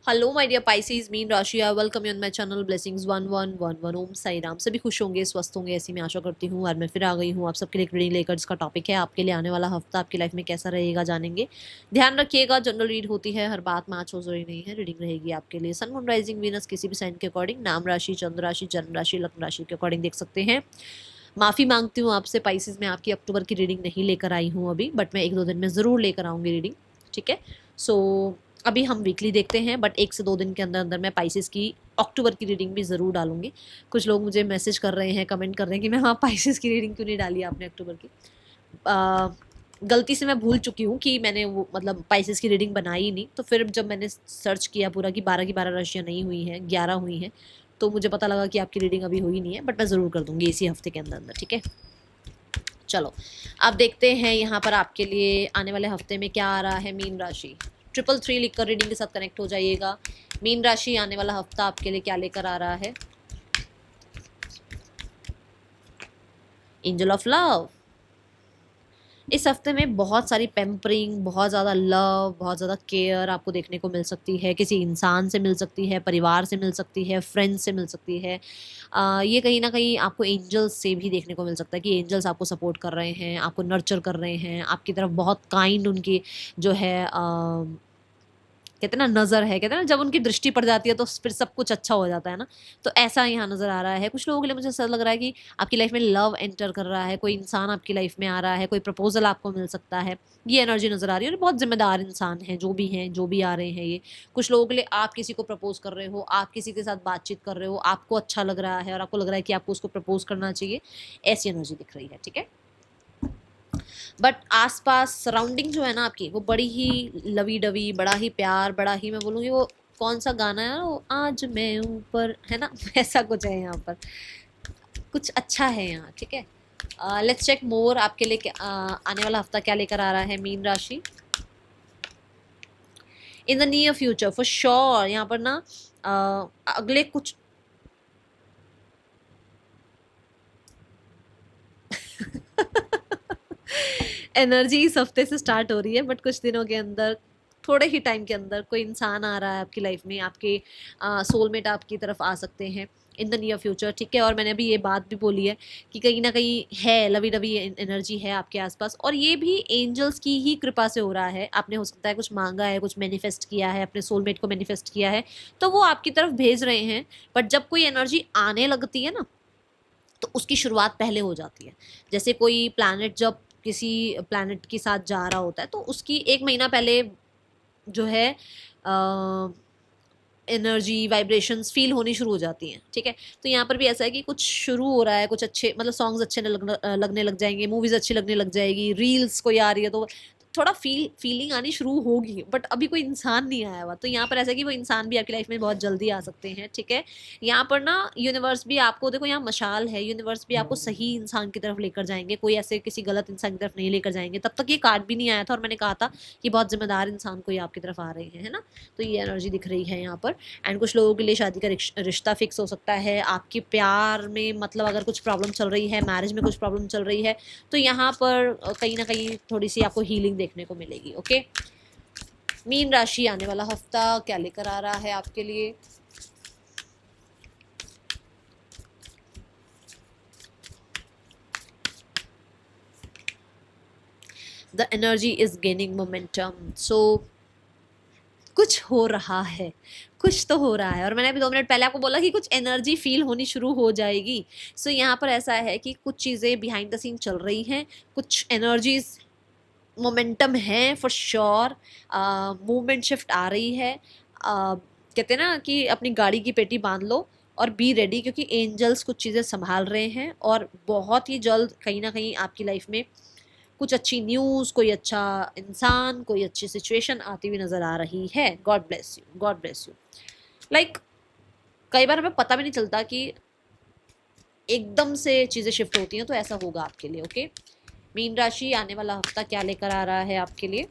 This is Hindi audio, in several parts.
हेलो माय डियर पाइसेस, मीन राशि, I welcome you on my channel blessings 1111। Om Sai Ram. सभी खुश होंगे, स्वस्थ होंगे, ऐसी मैं आशा करती हूँ। और मैं फिर आ गई हूँ आप सबके लिए रीडिंग लेकर, जिसका टॉपिक है आपके लिए आने वाला हफ्ता आपकी लाइफ में कैसा रहेगा, जानेंगे। ध्यान रखिएगा, जनरल रीड होती है, हर बात मैच हो जरूरी नहीं है। रीडिंग रहेगी आपके लिए सन मून राइजिंग वीनस किसी भी साइन के अकॉर्डिंग, नाम राशि, चंद्र राशि, जन्म राशि, लग्न राशि के अकॉर्डिंग देख सकते हैं। माफ़ी मांगती हूँ आपसे पाइसेस, मैं आपकी अक्टूबर की रीडिंग नहीं लेकर आई हूँ अभी, बट मैं 1-2 दिन में ज़रूर लेकर आऊँगी रीडिंग। ठीक है, सो अभी हम वीकली देखते हैं, बट 1 से 2 दिन के अंदर अंदर मैं पाइसेस की अक्टूबर की रीडिंग भी ज़रूर डालूंगी। कुछ लोग मुझे मैसेज कर रहे हैं, कमेंट कर रहे हैं कि मैं हाँ पाइसेस की रीडिंग क्यों नहीं डाली आपने अक्टूबर की। आ, गलती से मैं भूल चुकी हूँ कि मैंने वो मतलब पाइसेस की रीडिंग बनाई ही नहीं। तो फिर जब मैंने सर्च किया पूरा कि 12 की 12 राशियाँ नहीं हुई हैं, 11 हुई हैं, तो मुझे पता लगा कि आपकी रीडिंग अभी हुई नहीं है, बट मैं ज़रूर कर दूंगी इसी हफ्ते के अंदर अंदर। ठीक है, चलो अब देखते हैं यहाँ पर आपके लिए आने वाले हफ्ते में क्या आ रहा है। मीन राशि 333 लिखकर रीडिंग के साथ कनेक्ट हो जाइएगा। मीन राशि आने वाला हफ्ता आपके लिए क्या लेकर आ रहा है। Angel of love. इस हफ्ते में बहुत सारी पेम्परिंग, बहुत ज़्यादा लव, बहुत ज़्यादा केयर आपको देखने को मिल सकती है। किसी इंसान से मिल सकती है, परिवार से मिल सकती है, फ्रेंड्स से मिल सकती है। ये कहीं ना कहीं आपको एंजल्स से भी देखने को मिल सकता है कि एंजल्स आपको सपोर्ट कर रहे हैं, आपको नर्चर कर रहे हैं, आपकी तरफ बहुत काइंड उनकी जो है कहते हैं ना नज़र है, कहते हैं ना जब उनकी दृष्टि पड़ जाती है तो फिर सब कुछ अच्छा हो जाता है ना। तो ऐसा यहाँ नज़र आ रहा है। कुछ लोगों के लिए मुझे ऐसा लग रहा है कि आपकी लाइफ में लव एंटर कर रहा है, कोई इंसान आपकी लाइफ में आ रहा है, कोई प्रपोजल आपको मिल सकता है। ये एनर्जी नज़र आ रही है। और बहुत जिम्मेदार इंसान हैं जो भी हैं, जो भी आ रहे हैं ये। कुछ लोगों के लिए आप किसी को प्रपोज कर रहे हो, आप किसी के साथ बातचीत कर रहे हो, आपको अच्छा लग रहा है और आपको लग रहा है कि आपको उसको प्रपोज करना चाहिए, ऐसी एनर्जी दिख रही है। ठीक है, बट आसपास सराउंडिंग जो है ना आपकी, वो बड़ी ही लवी डवी, बड़ा ही प्यार, बड़ा ही मैं बोलूँगी वो कौन सा गाना है वो, आज मैं ऊपर, है ना ऐसा कुछ है यहाँ पर, कुछ अच्छा है यहाँ। ठीक है, लेट्स चेक मोर आपके लिए आने वाला हफ्ता क्या लेकर आ रहा है मीन राशि। In the near future for sure यहाँ पर ना अगले कुछ एनर्जी इस हफ्ते से स्टार्ट हो रही है, बट कुछ दिनों के अंदर, थोड़े ही टाइम के अंदर कोई इंसान आ रहा है आपकी लाइफ में, आपके सोलमेट आपकी तरफ आ सकते हैं इन द नियर फ्यूचर। ठीक है, और मैंने अभी ये बात भी बोली है कि कहीं ना कहीं है लवी डवी एनर्जी है आपके आसपास, और ये भी एंजल्स की ही कृपा से हो रहा है। आपने हो सकता है कुछ मांगा है, कुछ मैनिफेस्ट किया है, अपने सोलमेट को मैनिफेस्ट किया है, तो वो आपकी तरफ भेज रहे हैं। बट जब कोई एनर्जी आने लगती है ना, तो उसकी शुरुआत पहले हो जाती है। जैसे कोई प्लैनेट जब किसी प्लैनेट के साथ जा रहा होता है, तो उसकी 1 महीना पहले जो है एनर्जी वाइब्रेशंस फील होनी शुरू हो जाती हैं। ठीक है, तो यहाँ पर भी ऐसा है कि कुछ शुरू हो रहा है, कुछ अच्छे मतलब सॉन्ग्स अच्छे लगने लग जाएंगे, मूवीज अच्छी लगने लग जाएगी, रील्स कोई आ रही है तो थोड़ा फीलिंग आनी शुरू होगी, बट अभी कोई इंसान नहीं आया हुआ। तो यहाँ पर ऐसा है कि वो इंसान भी आपकी लाइफ में बहुत जल्दी आ सकते हैं। ठीक है, यहाँ पर ना यूनिवर्स भी आपको, देखो यहाँ मशाल है, यूनिवर्स भी आपको सही इंसान की तरफ लेकर जाएंगे, कोई ऐसे किसी गलत इंसान की तरफ नहीं लेकर जाएंगे। तब तक ये कार्ड भी नहीं आया था और मैंने कहा था कि बहुत जिम्मेदार इंसान कोई आपकी तरफ आ रहे हैं, है ना। तो ये एनर्जी दिख रही है यहाँ पर। एंड कुछ लोगों के लिए शादी का रिश्ता फिक्स हो सकता है। आपके प्यार में मतलब अगर कुछ प्रॉब्लम चल रही है, मैरिज में कुछ प्रॉब्लम चल रही है, तो यहाँ पर कहीं ना कहीं थोड़ी सी आपको हीलिंग देखने को मिलेगी। ओके, मीन राशि आने वाला हफ्ता क्या लेकर आ रहा है आपके लिए। The energy is gaining momentum. So कुछ हो रहा है, कुछ तो हो रहा है। और मैंने अभी 2 मिनट पहले आपको बोला कि कुछ एनर्जी फील होनी शुरू हो जाएगी। सो यहाँ पर ऐसा है कि कुछ चीज़ें बिहाइंड द सीन चल रही हैं, कुछ एनर्जीज मोमेंटम है फॉर श्योर। मूवमेंट शिफ्ट आ रही है। कहते हैं ना कि अपनी गाड़ी की पेटी बांध लो और बी रेडी, क्योंकि एंजल्स कुछ चीज़ें संभाल रहे हैं और बहुत ही जल्द कहीं ना कहीं आपकी लाइफ में कुछ अच्छी न्यूज़, कोई अच्छा इंसान, कोई अच्छी सिचुएशन आती हुई नज़र आ रही है। God bless you, God bless you. Like कई बार हमें पता भी नहीं चलता कि एकदम से चीज़ें शिफ्ट होती हैं, तो ऐसा होगा आपके लिए। ओके, मीन राशि आने वाला हफ्ता क्या लेकर आ रहा है आपके लिए।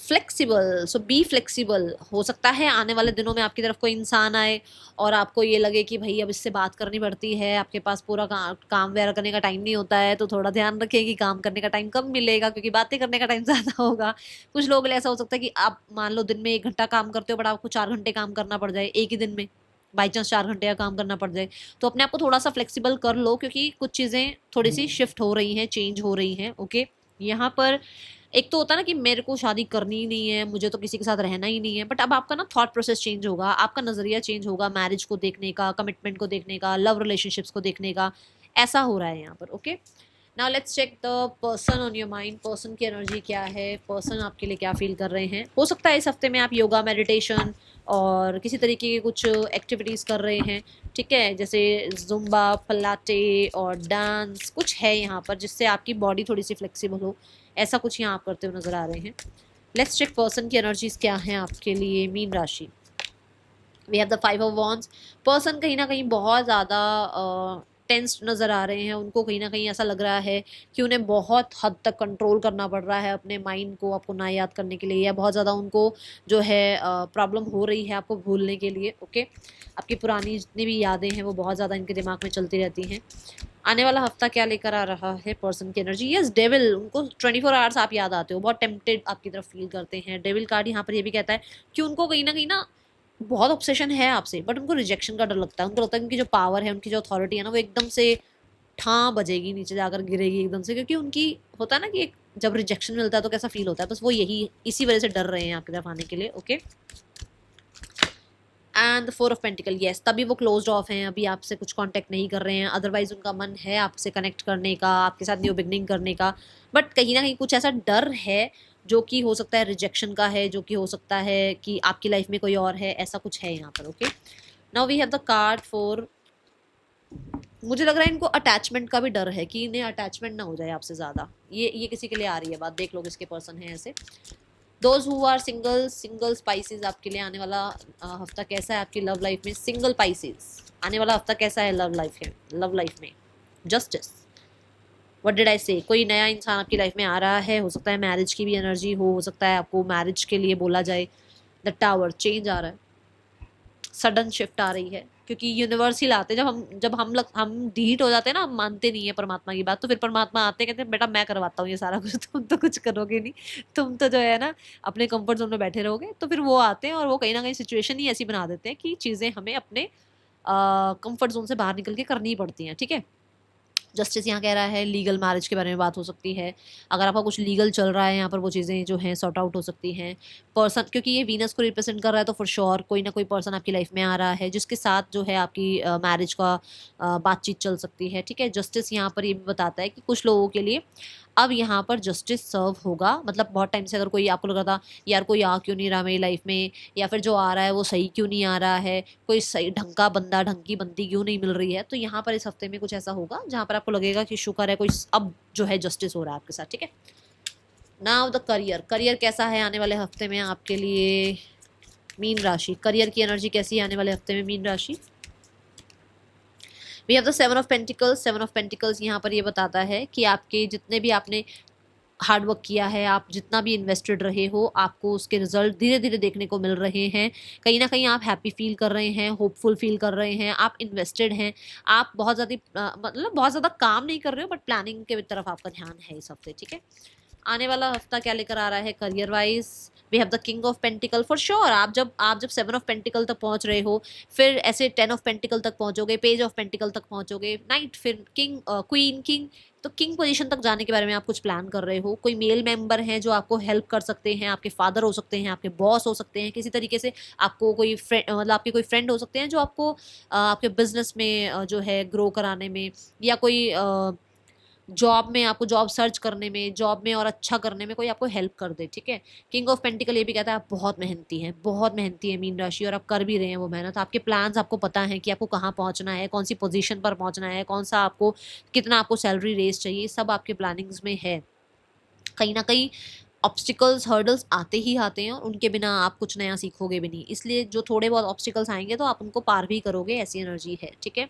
Flexible, so be flexible. हो सकता है आने वाले दिनों में आपकी तरफ कोई इंसान आए और आपको ये लगे कि भाई अब इससे बात करनी पड़ती है, आपके पास पूरा काम वगैरह करने का टाइम नहीं होता है, तो थोड़ा ध्यान रखिए कि काम करने का टाइम कम मिलेगा क्योंकि बातें करने का टाइम ज़्यादा होगा। कुछ लोगों के लिए ऐसा हो सकता है कि आप मान लो दिन में 1 घंटा काम करते हो बट आपको 4 घंटे काम करना पड़ जाए एक ही दिन में, बाई चांस 4 घंटे का काम करना पड़ जाए, तो अपने आप को थोड़ा सा फ्लेक्सिबल कर लो क्योंकि कुछ चीज़ें थोड़ी सी शिफ्ट हो रही हैं, चेंज हो रही हैं। ओके, यहाँ पर एक तो होता है ना कि मेरे को शादी करनी ही नहीं है, मुझे तो किसी के साथ रहना ही नहीं है, बट अब आपका ना थॉट प्रोसेस चेंज होगा, आपका नजरिया चेंज होगा मैरिज को देखने का, कमिटमेंट को देखने का, लव रिलेशनशिप्स को देखने का। ऐसा हो रहा है यहाँ पर। Okay, now let's check the person on your mind. Person की एनर्जी क्या है, पर्सन आपके लिए क्या फील कर रहे हैं। हो सकता है इस हफ्ते में आप योगा, मेडिटेशन और किसी तरीके की कुछ एक्टिविटीज़ कर रहे हैं, ठीक है, जैसे जुम्बा, पलाटे और डांस कुछ है यहाँ पर जिससे आपकी बॉडी थोड़ी सी फ्लेक्सिबल हो। ऐसा कुछ यहाँ आप करते हुए नजर आ रहे हैं। लेट्स चेक पर्सन की एनर्जीज क्या हैं आपके लिए, मीन राशि। We have the 5 of wands. Person कहीं ना कहीं बहुत ज़्यादा टेंस्ड नज़र आ रहे हैं, उनको कहीं ना कहीं ऐसा लग रहा है कि उन्हें बहुत हद तक कंट्रोल करना पड़ रहा है अपने माइंड को आपको ना याद करने के लिए, या बहुत ज़्यादा उनको जो है प्रॉब्लम हो रही है आपको भूलने के लिए। ओके, आपकी पुरानी जितनी भी यादें हैं वो बहुत ज़्यादा इनके दिमाग में चलती रहती हैं। आने वाला हफ्ता क्या लेकर आ रहा है पर्सन की एनर्जी। Yes, devil. उनको 24 आवर्स आप याद आते हो, बहुत टेम्पटेड आपकी तरफ फील करते हैं। डेविल कार्ड यहाँ पर ये भी कहता है कि उनको कहीं ना बहुत ऑब्सेशन है आपसे, बट उनको रिजेक्शन का डर लगता है। उनको लगता है उनकी जो पावर है, उनकी जो अथॉरिटी है ना, वो एकदम से ठां बजेगी, नीचे जाकर गिरेगी एकदम से, क्योंकि उनकी होता है ना कि एक जब रिजेक्शन मिलता है तो कैसा फील होता है, बस वो यही इसी वजह से डर रहे हैं आपकी तरफ आने के लिए। Okay, and the 4 of pentacle. Yes, तभी वो क्लोज्ड ऑफ हैं, अभी आपसे कुछ कांटेक्ट नहीं कर रहे हैं, अदरवाइज उनका मन है आपसे कनेक्ट करने का, आपके साथ न्यू बिगनिंग करने का, बट कहीं ना कहीं कुछ ऐसा डर है जो कि हो सकता है रिजेक्शन का है, जो कि हो सकता है कि आपकी लाइफ में कोई और है, ऐसा कुछ है यहाँ पर। Okay, now we have the card for, मुझे लग रहा है इनको अटैचमेंट का भी डर है कि इन्हें अटैचमेंट ना हो जाए आपसे ज़्यादा। ये किसी के लिए आ रही है बात, देख लो किसके पर्सन है ऐसे। Those who are single, single Pisces आपके लिए आने वाला हफ्ता कैसा है आपकी लव लाइफ में। सिंगल पाइसेस, आने वाला हफ्ता कैसा है लव लाइफ में। Justice, what did I say, कोई नया इंसान आपकी लाइफ में आ रहा है, हो सकता है मैरिज की भी एनर्जी हो सकता है आपको मैरिज के लिए बोला जाए। द टावर, चेंज आ रहा है, सडन शिफ्ट आ रही है, क्योंकि यूनिवर्स ही लाते हैं। हम डीट हो जाते हैं ना, हम मानते नहीं है परमात्मा की बात, तो फिर परमात्मा आते हैं, कहते हैं बेटा मैं करवाता हूँ ये सारा कुछ, तुम तो कुछ करोगे नहीं, तुम तो जो है ना अपने कंफर्ट जोन में बैठे रहोगे। तो फिर वो आते हैं और वो कहीं ना कहीं सिचुएशन ही ऐसी बना देते हैं कि चीज़ें हमें अपने कंफर्ट जोन से बाहर निकल के करनी ही पड़ती हैं। ठीक है, जस्टिस यहाँ कह रहा है लीगल मैरिज के बारे में बात हो सकती है। अगर आपका कुछ लीगल चल रहा है यहाँ पर, वो चीज़ें जो हैं सॉर्ट आउट हो सकती हैं। पर्सन, क्योंकि ये वीनस को रिप्रेजेंट कर रहा है, तो फॉर श्योर कोई ना कोई पर्सन आपकी लाइफ में आ रहा है जिसके साथ जो है आपकी मैरिज का बातचीत चल सकती है। ठीक है, जस्टिस यहाँ पर ये भी बताता है कि कुछ लोगों के लिए अब यहाँ पर जस्टिस सर्व होगा। मतलब बहुत टाइम से अगर कोई आपको लग रहा था यार कोई आ क्यों नहीं रहा मेरी लाइफ में, या फिर जो आ रहा है वो सही क्यों नहीं आ रहा है, कोई सही ढंग का बंदा, ढंग की बंदी क्यों नहीं मिल रही है, तो यहाँ पर इस हफ्ते में कुछ ऐसा होगा जहाँ पर आपको लगेगा कि शुक्र है कोई अब जो है जस्टिस हो रहा है आपके साथ। ठीक है, नाउ द करियर। करियर कैसा है आने वाले हफ्ते में आपके लिए मीन राशि। करियर की एनर्जी कैसी है आने वाले हफ्ते में मीन राशि। We have the 7 of pentacles. 7 of pentacles यहाँ पर ये बताता है कि आपके जितने भी आपने हार्ड वर्क किया है, आप जितना भी इन्वेस्टेड रहे हो, आपको उसके रिजल्ट धीरे धीरे देखने को मिल रहे हैं। कहीं ना कहीं आप हैप्पी फील कर रहे हैं, होपफुल फील कर रहे हैं, आप इन्वेस्टेड हैं, आप बहुत ज़्यादा मतलब बहुत ज़्यादा काम नहीं कर रहे हो, बट प्लानिंग के तरफ आपका ध्यान है इस हफ्ते। ठीक है, आने वाला हफ्ता क्या लेकर आ रहा है career wise. We have the king of pentacle. For sure आप जब 7 ऑफ पेंटिकल तक पहुंच रहे हो, फिर ऐसे 10 ऑफ पेंटिकल तक पहुंचोगे, पेज ऑफ पेंटिकल तक पहुंचोगे, नाइट, फिर किंग, क्वीन, किंग, तो किंग पोजीशन तक जाने के बारे में आप कुछ प्लान कर रहे हो। कोई मेल मेंबर हैं जो आपको हेल्प कर सकते हैं, आपके फादर हो सकते हैं, आपके बॉस हो सकते हैं, किसी तरीके से आपको कोई फ्रेंड, मतलब आपके कोई फ्रेंड हो सकते हैं जो आपको आपके बिजनेस में जो है ग्रो कराने में, या कोई जॉब में, आपको जॉब सर्च करने में, जॉब में और अच्छा करने में कोई आपको हेल्प कर दे। ठीक है, किंग ऑफ पेंटिकल ये भी कहता है आप बहुत मेहनती हैं, बहुत मेहनती है मीन राशि, और आप कर भी रहे हैं वो मेहनत। आपके प्लान्स, आपको पता है कि आपको कहाँ पहुँचना है, कौन सी पोजीशन पर पहुँचना है, कौन सा आपको कितना आपको सैलरी रेस चाहिए, सब आपके प्लानिंग्स में है। कहीं ना कहीं ऑब्स्टिकल्स हर्डल्स आते ही आते हैं और उनके बिना आप कुछ नया सीखोगे भी नहीं, इसलिए जो थोड़े बहुत ऑब्स्टिकल्स आएंगे तो आप उनको पार भी करोगे, ऐसी एनर्जी है, ठीक है।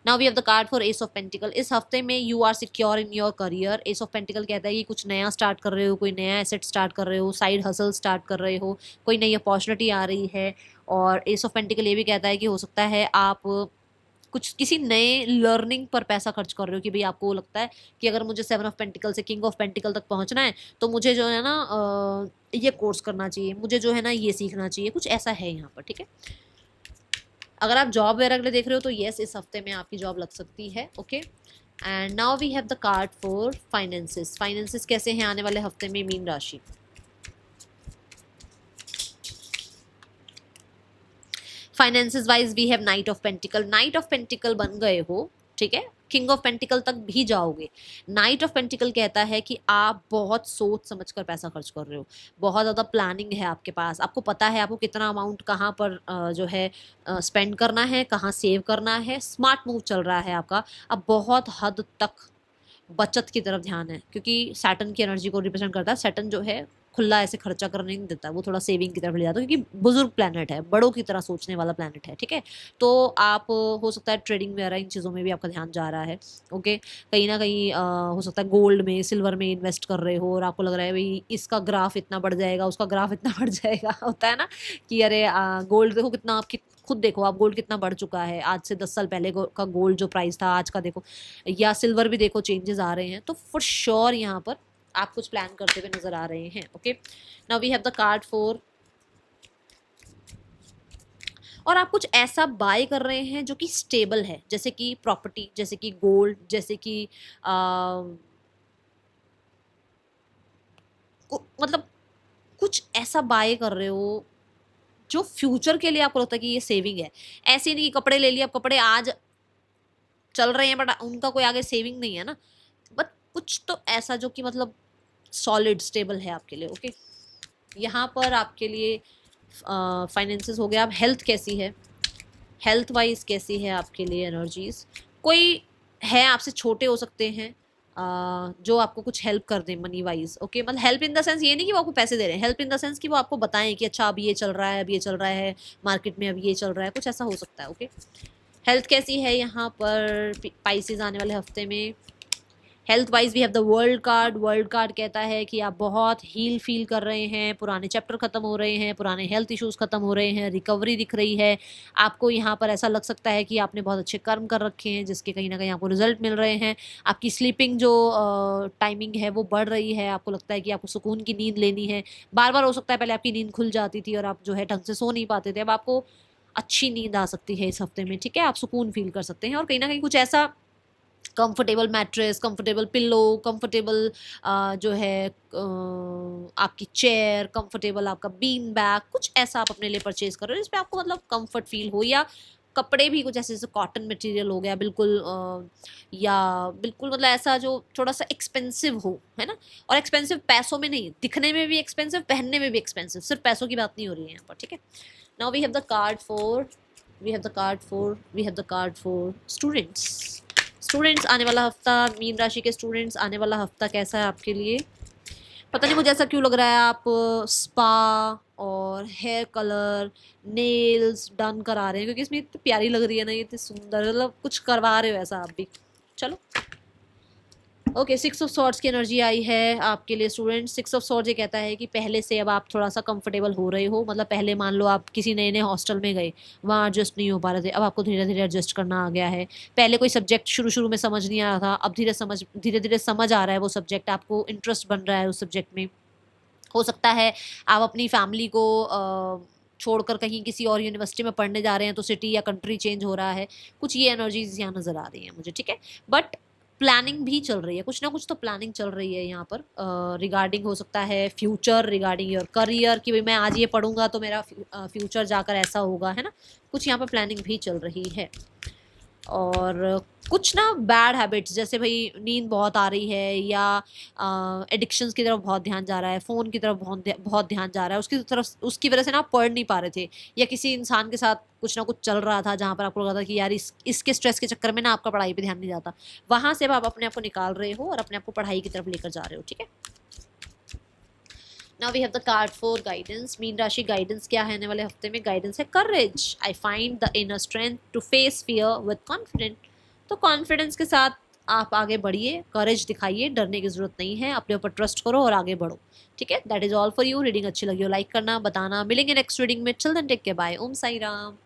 Now we have the card for ace of pentacle. इस हफ्ते में you are secure in your career. Ace of pentacle कहता है कि कुछ नया स्टार्ट कर रहे हो, कोई नया एसेट स्टार्ट कर रहे हो, साइड हसल स्टार्ट कर रहे हो, कोई नई अपॉर्चुनिटी आ रही है। और एस ऑफ पेंटिकल ये भी कहता है कि हो सकता है आप कुछ किसी नए लर्निंग पर पैसा खर्च कर रहे हो, कि भाई आपको लगता है कि अगर मुझे 7 ऑफ पेंटिकल से किंग ऑफ पेंटिकल तक पहुंचना है तो मुझे जो है ना ये कोर्स करना चाहिए, मुझे जो है ना ये सीखना चाहिए, कुछ ऐसा है यहाँ पर, ठीक है। अगर आप जॉब वगैरह के लिए देख रहे हो तो येस, इस हफ्ते में आपकी जॉब लग सकती है, okay. And now we have the card for finances. Finances कैसे हैं आने वाले हफ्ते में मीन राशि। Finances wise we have knight of pentacle. Knight of pentacle बन गए हो, ठीक है, किंग ऑफ पेंटिकल तक भी जाओगे। नाइट ऑफ पेंटिकल कहता है कि आप बहुत सोच समझ कर पैसा खर्च कर रहे हो, बहुत ज़्यादा प्लानिंग है आपके पास, आपको पता है आपको कितना अमाउंट कहाँ पर जो है स्पेंड करना है, कहाँ सेव करना है, स्मार्ट मूव चल रहा है आपका। अब बहुत हद तक बचत की तरफ ध्यान है, क्योंकि सैटर्न की एनर्जी को रिप्रेजेंट करता है। सैटर्न जो है खुला ऐसे खर्चा करने नहीं देता, वो थोड़ा सेविंग की तरफ ले जाता है, क्योंकि बुजुर्ग प्लैनेट है, बड़ों की तरह सोचने वाला प्लैनेट है, ठीक है। तो आप हो सकता है ट्रेडिंग वगैरह इन चीज़ों में भी आपका ध्यान जा रहा है, ओके। कहीं ना कहीं हो सकता है गोल्ड में, सिल्वर में इन्वेस्ट कर रहे हो और आपको लग रहा है भाई इसका ग्राफ इतना बढ़ जाएगा, उसका ग्राफ इतना बढ़ जाएगा, होता है ना कि अरे गोल्ड देखो कितना, आप खुद देखो आप गोल्ड कितना बढ़ चुका है, आज से 10 साल पहले का गोल्ड जो प्राइस था आज का देखो, या सिल्वर भी देखो चेंजेस आ रहे हैं। तो फॉर श्योर यहाँ पर आप कुछ प्लान करते हुए नजर आ रहे हैं, okay. Now we have the card for, और आप कुछ ऐसा बाय कर रहे हैं जो कि स्टेबल है, जैसे कि प्रॉपर्टी, जैसे कि गोल्ड, जैसे कि मतलब कुछ ऐसा बाय कर रहे हो जो फ्यूचर के लिए आपको लगता है कि ये सेविंग है। ऐसे नहीं कि कपड़े ले लिए, अब कपड़े आज चल रहे हैं बट उनका कोई आगे सेविंग नहीं है ना, बट कुछ तो ऐसा जो कि मतलब सॉलिड स्टेबल है आपके लिए, ओके। यहाँ पर आपके लिए फाइनेंसेस हो गया। अब हेल्थ कैसी है, हेल्थ वाइज कैसी है आपके लिए एनर्जीज। कोई है आपसे छोटे हो सकते हैं जो आपको कुछ हेल्प कर दें मनी वाइज, ओके। मतलब हेल्प इन द सेंस ये नहीं कि वो आपको पैसे दे रहे हैं, हेल्प इन द सेंस कि वो आपको बताएं कि अच्छा अब ये चल रहा है, अब ये चल रहा है मार्केट में, अब ये चल रहा है, कुछ ऐसा हो सकता है, ओके। हेल्थ कैसी है यहाँ पर पाइसेस आने वाले हफ्ते में। Health wise we have the world card. World card कहता है कि आप बहुत हील फील कर रहे हैं, पुराने चैप्टर खत्म हो रहे हैं, पुराने हेल्थ इश्यूज खत्म हो रहे हैं, रिकवरी दिख रही है आपको। यहाँ पर ऐसा लग सकता है कि आपने बहुत अच्छे कर्म कर रखे हैं जिसके कहीं ना कहीं आपको रिजल्ट मिल रहे हैं। आपकी स्लीपिंग जो टाइमिंग है वो बढ़ रही है, आपको लगता है कि आपको सुकून की नींद लेनी है। बार बार हो सकता है पहले आपकी नींद खुल जाती थी और आप जो है ढंग से सो नहीं पाते थे, अब आपको अच्छी नींद आ सकती है इस हफ्ते में, ठीक है। आप सुकून फील कर सकते हैं और कहीं ना कहीं कुछ ऐसा comfortable mattress, comfortable pillow, comfortable जो है आपकी चेयर, कंफर्टेबल आपका बीन बैग, कुछ ऐसा आप अपने लिए परचेज कर रहे हो जिसपे आपको मतलब कंफर्ट फील हो। या कपड़े भी कुछ ऐसे जैसे कॉटन मटेरियल हो गया बिल्कुल, या बिल्कुल मतलब ऐसा जो थोड़ा सा एक्सपेंसिव हो, है ना। और एक्सपेंसिव पैसों में नहीं, दिखने में भी एक्सपेंसिव, पहनने में भी एक्सपेंसिव, सिर्फ पैसों की बात नहीं हो रही है यहाँ पर, ठीक है। Now we have the card for, we have the card for, we have the card for students. Students आने वाला हफ्ता, मीन राशि के स्टूडेंट्स आने वाला हफ्ता कैसा है आपके लिए। पता नहीं मुझे ऐसा क्यों लग रहा है आप स्पा और हेयर कलर, नेल्स डन करा रहे हैं, क्योंकि इसमें इतनी प्यारी लग रही है ना, ये इतनी सुंदर, मतलब कुछ करवा रहे हो ऐसा आप भी। चलो ओके, 6 ऑफ सॉर्ड्स की एनर्जी आई है आपके लिए स्टूडेंट। 6 ऑफ सॉर्ड्स ये कहता है कि पहले से अब आप थोड़ा सा कंफर्टेबल हो रहे हो, मतलब पहले मान लो आप किसी नए नए हॉस्टल में गए, वहाँ एडजस्ट नहीं हो पा रहे थे, अब आपको धीरे धीरे एडजस्ट करना आ गया है। पहले कोई सब्जेक्ट शुरू शुरू में समझ नहीं आ रहा था, अब धीरे धीरे समझ आ रहा है वो सब्जेक्ट, आपको इंटरेस्ट बन रहा है उस सब्जेक्ट में। हो सकता है आप अपनी फैमिली को छोड़कर कहीं किसी और यूनिवर्सिटी में पढ़ने जा रहे हैं तो सिटी या कंट्री चेंज हो रहा है, कुछ ये एनर्जीज यहाँ नज़र आ रही हैं मुझे, ठीक है। बट प्लानिंग भी चल रही है, कुछ ना कुछ तो प्लानिंग चल रही है यहाँ पर रिगार्डिंग, हो सकता है फ्यूचर, रिगार्डिंग योर करियर, कि भाई मैं आज ये पढ़ूंगा तो मेरा फ्यूचर जाकर ऐसा होगा, है ना। कुछ यहाँ पर प्लानिंग भी चल रही है। और कुछ ना बैड हैबिट्स, जैसे भाई नींद बहुत आ रही है, या एडिक्शंस की तरफ बहुत ध्यान जा रहा है, फ़ोन की तरफ बहुत ध्यान जा रहा है, उसकी वजह से ना आप पढ़ नहीं पा रहे थे, या किसी इंसान के साथ कुछ ना कुछ चल रहा था जहाँ पर आपको लगा था कि यार इसके स्ट्रेस के चक्कर में ना आपका पढ़ाई पे ध्यान नहीं जाता, वहाँ से आप अपने आप को निकाल रहे हो और अपने आप को पढ़ाई की तरफ लेकर जा रहे हो, ठीक है। Now we have the card for guidance. मीन राशि गाइडेंस क्या है आने वाले हफ्ते में? गाइडेंस है courage. I find the inner strength to face fear with confident. तो कॉन्फिडेंस के साथ आप आगे बढ़िए, करेज दिखाइए, डरने की जरूरत नहीं है, अपने ऊपर ट्रस्ट करो और आगे बढ़ो। ठीक है, that is all for you. Reading अच्छी लगी हो लाइक करना, बताना। मिलेंगे नेक्स्ट रीडिंग में। Till then take care, bye. Om Sai Ram.